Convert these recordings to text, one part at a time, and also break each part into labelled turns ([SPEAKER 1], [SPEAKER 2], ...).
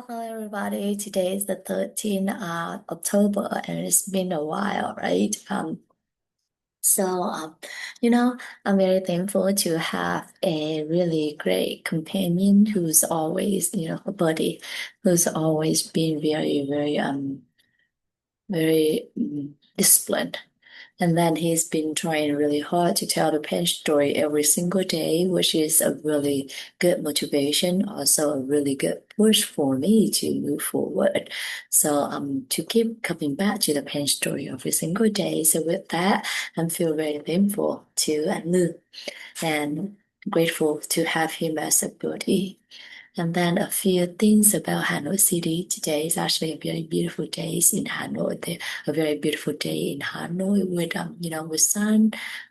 [SPEAKER 1] Hello, everybody. Today is the 13th October, and it's been a while, right? So, you know, I'm very thankful to have a really great companion who's always, a buddy who's always been very disciplined. And then he's been trying really hard to tell the Penn story every single day, which is a really good motivation, also a really good push for me to move forward. So to keep coming back to the Penn story every single day. So with that, I feel very thankful to Anu and grateful to have him as a buddy. And then a few things about Hanoi City. Today is actually a very beautiful day in Hanoi. A very beautiful day in Hanoi with with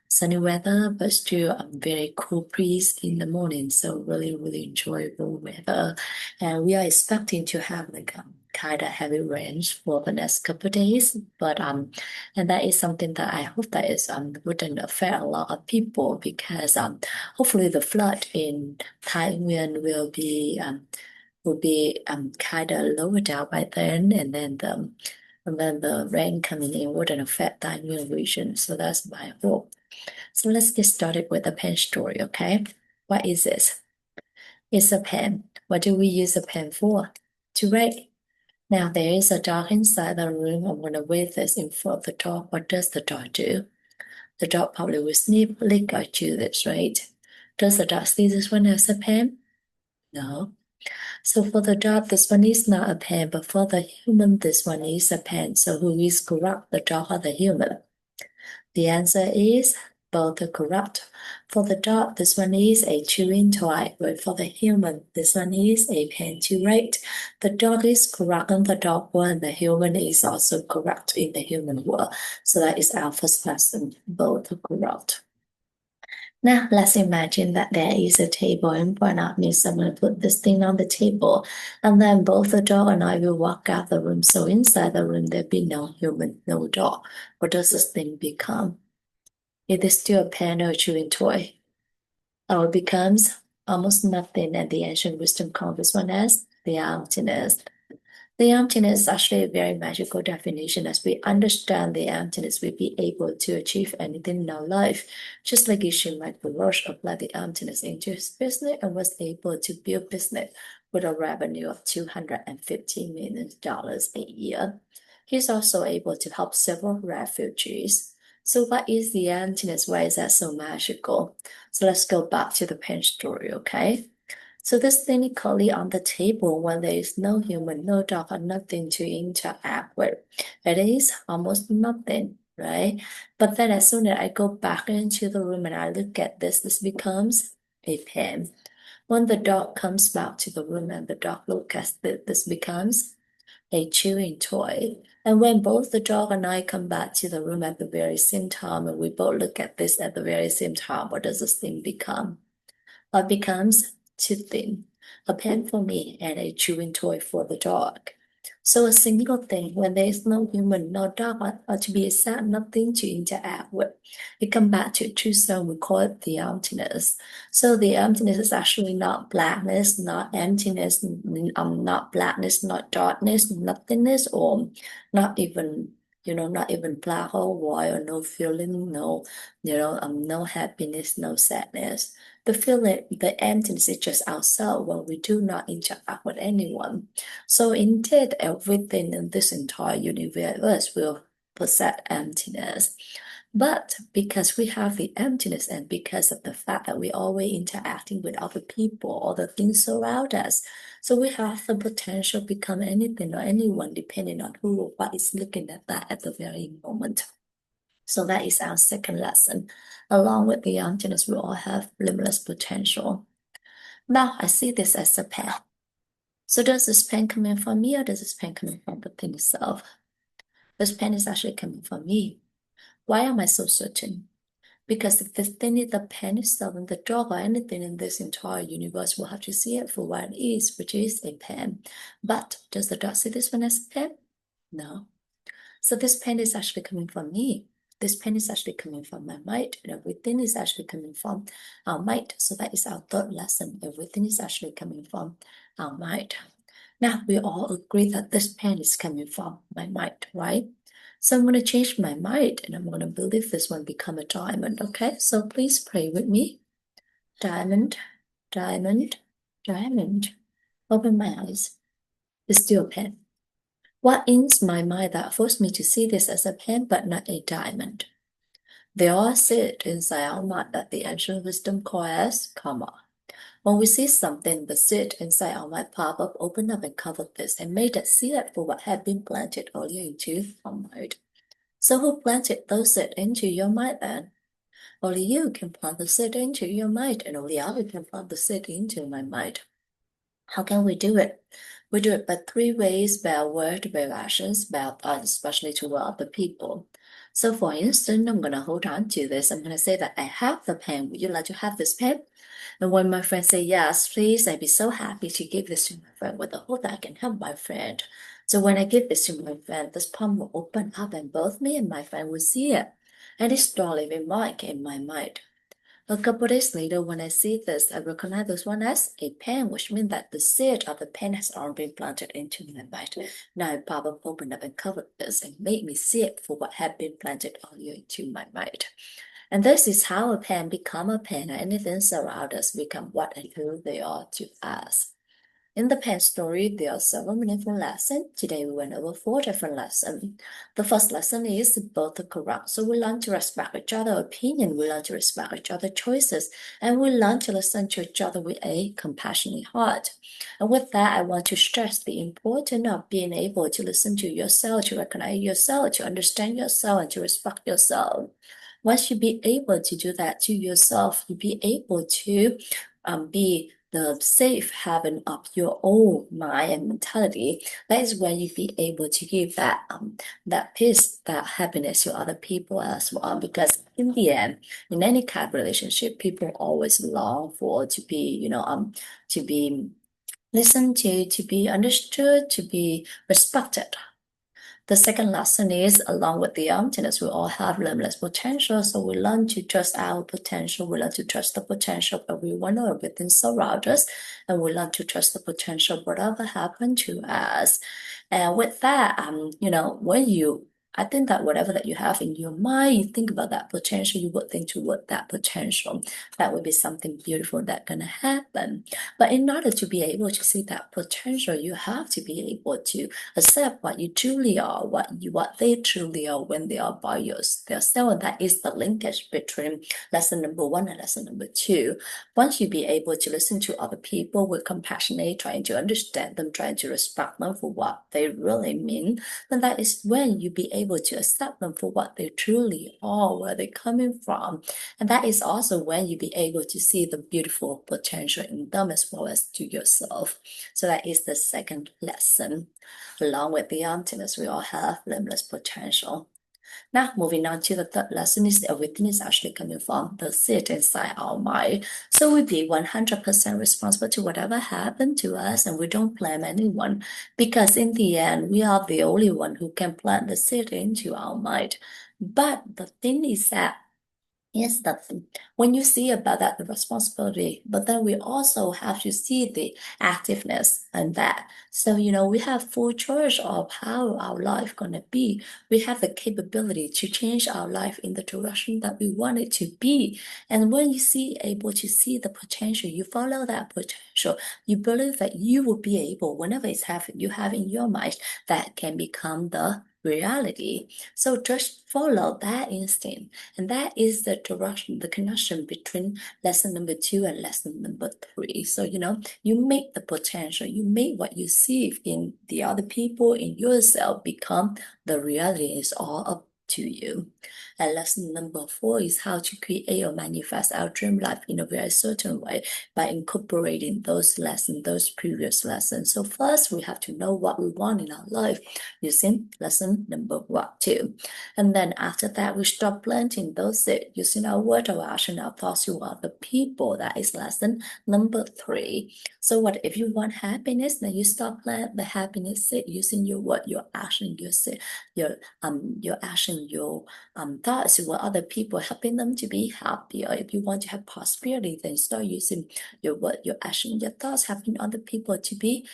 [SPEAKER 1] sunny weather, but still very cool breeze in the morning. So really enjoyable weather. And we are expecting to have like kind of heavy rains for the next couple of days. But and that is something that I hope that is wouldn't affect a lot of people because hopefully the flood in Taiwan will be kind of lower down by then, and then the rain coming in wouldn't affect Taiwan region. So that's my hope. So let's get started with the pen story, okay? What is this? It's a pen. What do we use a pen for? To write. Now there is a dog inside the room. I'm gonna wave this in front of the dog. What does the dog do? The dog probably will sniff, lick, or chew this, right? Does the dog see this one as a pen? No. So for the dog, this one is not a pen, but for the human, this one is a pen. So who is correct, the dog or the human? The answer is both are correct. For the dog, this one is a chewing toy, but for the human, this one is a pen to write. The dog is correct in the dog world, the human is also correct in the human world. So that is our first lesson, both are correct. Now, let's imagine that there is a table in front of me. So I'm going to put this thing on the table, and then both the dog and I will walk out the room. So inside the room, there'll be no human, no dog. What does this thing become? It is still a pen or chewing toy. Oh, it becomes almost nothing, and the ancient wisdom calls this one as the emptiness. The emptiness is actually a very magical definition. As we understand the emptiness, we'll be able to achieve anything in our life. Just like Ishin Michael Roche applied the emptiness into his business and was able to build business with a revenue of $250 million a year. He's also able to help several refugees. So what is the emptiness? Why is that so magical? So let's go back to the pen story, okay? So this technically on the table when there is no human, no dog, or nothing to interact with. It is almost nothing, right? But then as soon as I go back into the room and I look at this becomes a pen. When the dog comes back to the room and the dog looks at this becomes a chewing toy. And when both the dog and I come back to the room at the very same time and we both look at this at the very same time, what does this thing become? What becomes two things, a pen for me and a chewing toy for the dog. So a single thing, when there is no human, no dog, or to be exact, nothing to interact with. We come back to true zone, we call it the emptiness. So the emptiness is actually not blackness, not emptiness, not blackness, not darkness, nothingness, or not even not even black or white, or no feeling, no happiness, no sadness. The feeling, the emptiness is just ourselves when we do not interact with anyone. So indeed, everything in this entire universe will possess emptiness. But because we have the emptiness and because of the fact that we're always interacting with other people or the things around us, so we have the potential to become anything or anyone depending on who or what is looking at that at the very moment. So that is our second lesson. Along with the emptiness, we all have limitless potential. Now I see this as a pen. So does this pen come in from me or does this pen come in from the thing itself? This pen is actually coming from me. Why am I so certain? Because if the thing is the pen itself and the dog or anything in this entire universe will have to see it for what it is, which is a pen. But does the dog see this one as a pen? No. So this pen is actually coming from me. This pen is actually coming from my mind, and everything is actually coming from our mind. So that is our third lesson. Everything is actually coming from our mind. Now we all agree that this pen is coming from my mind, right? So I'm going to change my mind and I'm going to believe this one become a diamond, okay? So please pray with me. Diamond, diamond, diamond. Open my eyes. It's still a pen. What in my mind that forced me to see this as a pen but not a diamond? They all sit inside our mind that the ancient wisdom calls as karma. When we see something but sit inside our mind pop up, open up and cover this and made us see it for what had been planted earlier into our mind. So who planted those seed into your mind then? Only you can plant the seed into your mind and only I can plant the seed into my mind. How can we do it? We do it by three ways: by our word, by our actions, by our thoughts, especially toward other people. So for instance, I'm gonna hold on to this. I'm gonna say that I have the pen. Would you like to have this pen? And when my friend say yes, please, I'd be so happy to give this to my friend with the hope that I can help my friend. So when I give this to my friend, this palm will open up and both me and my friend will see it. And it's still living mark in my mind. A couple days later, when I see this, I recognize this one as a pen, which means that the seed of the pen has already been planted into my mind. Now I pop up, opened up, and covered this and made me see it for what had been planted earlier into my mind. And this is how a pen become a pen, and anything around us become what and who they are to us. In the pen story, there are several meaningful lessons. Today we went over 4 different lessons. The first lesson is both are correct. So we learn to respect each other's opinion, we learn to respect each other's choices, and we learn to listen to each other with a compassionate heart. And with that, I want to stress the importance of being able to listen to yourself, to recognize yourself, to understand yourself, and to respect yourself. Once you be able to do that to yourself, you be able to be the safe haven of your own mind and mentality. That is when you be able to give that peace, that happiness to other people as well. Because in the end, in any kind of relationship, people always long for to be, to be listened to be understood, to be respected. The second lesson is, along with the emptiness, we all have limitless potential. So we learn to trust our potential. We learn to trust the potential of everyone or everything surround us. And we learn to trust the potential of whatever happened to us. And with that, I think that whatever that you have in your mind, you think about that potential, you would think toward that potential. That would be something beautiful that's gonna happen. But in order to be able to see that potential, you have to be able to accept what you truly are, what they truly are when they are by themselves. And that is the linkage between lesson number one and lesson number two. Once you be able to listen to other people with compassion, trying to understand them, trying to respect them for what they really mean, then that is when you be able to accept them for what they truly are, where they're coming from. And that is also when you be able to see the beautiful potential in them as well as to yourself. So that is the second lesson. Along with the emptiness, we all have limitless potential. Now, moving on to the third lesson is everything is actually coming from the seed inside our mind. So we be 100% responsible to whatever happened to us and we don't blame anyone because in the end, we are the only one who can plant the seed into our mind. But the thing is that yes, that when you see about that the responsibility, but then we also have to see the activeness and that. So, we have full choice of how our life gonna be. We have the capability to change our life in the direction that we want it to be. And when you see able to see the potential, you follow that potential. You believe that you will be able, whenever it's happening, you have in your mind that can become the reality. So just follow that instinct. And that is the direction, the connection between lesson number two and lesson number three. So, you make the potential, you make what you see in the other people, in yourself, become the reality is all up to you. And lesson number four is how to create or manifest our dream life in a very certain way by incorporating those lessons, those previous lessons. So first, we have to know what we want in our life using lesson number one, two. And then after that, we start planting those seeds using our word, our action, our thoughts to other people. That is lesson number three. So what if you want happiness? Then you start plant the happiness seed using your word, your action, your seed, your action, action your thoughts with other people, helping them to be happy. Or if you want to have prosperity, then start using your word, your action, your thoughts, helping other people to be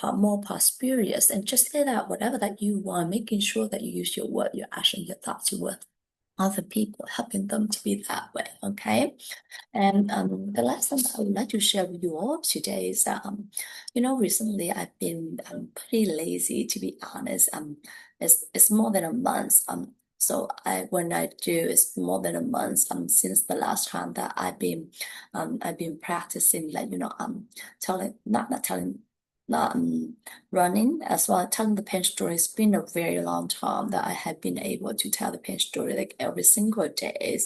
[SPEAKER 1] more prosperous. And just say that whatever that you want, making sure that you use your word, your action, your thoughts with other people, helping them to be that way. Okay. And the last thing I would like to share with you all today is that, recently I've been pretty lazy, to be honest. It's more than a month. So when I do, it's more than a month. Since the last time that I've been practicing, like telling, not telling. Running as well, telling the pen story. It's been a very long time that I have been able to tell the pen story like every single day.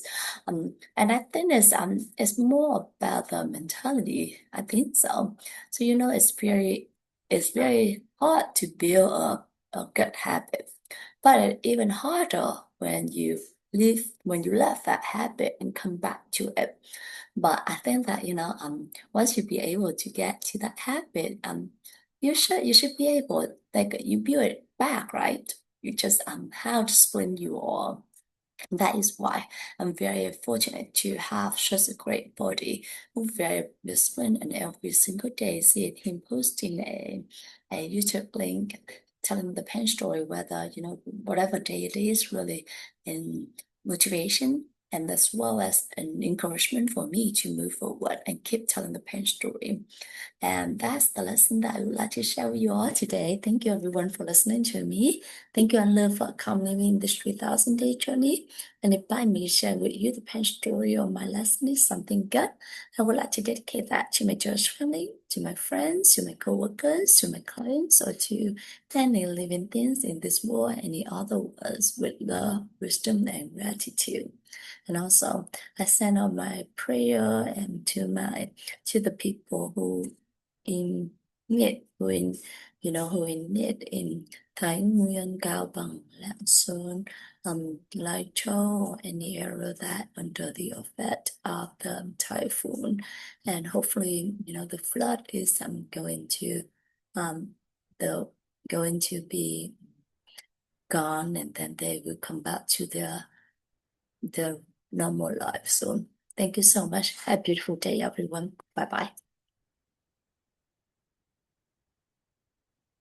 [SPEAKER 1] And I think it's more about the mentality. I think so. So it's very hard to build a good habit, but it's even harder when you left that habit and come back to it. But I think that once you be able to get to that habit, you should be able, like, you build it back, right? You just have discipline you all. That is why I'm very fortunate to have such a great body, who very disciplined, and every single day see him posting a YouTube link telling the pen story, whether whatever day it is, really in motivation and as well as an encouragement for me to move forward and keep telling the pen story. And that's the lesson that I would like to share with you all today. Thank you everyone for listening to me. Thank you, Anna, for accompanying this 3,000-day journey. And if by me sharing with you the pen story or my lesson is something good, I would like to dedicate that to my church family, to my friends, to my co-workers, to my clients, or to any living things in this world, any other words, with love, wisdom, and gratitude. And also, I send out my prayer and to the people who in need, who in need in Thái Nguyên, Cao Bằng, Lạng Sơn, Lai Châu, or any area that under the effect of the typhoon. And hopefully, the flood is um the going to be gone, and then they will come back to their normal life soon. Thank you so much. Have a beautiful day, everyone. Bye bye.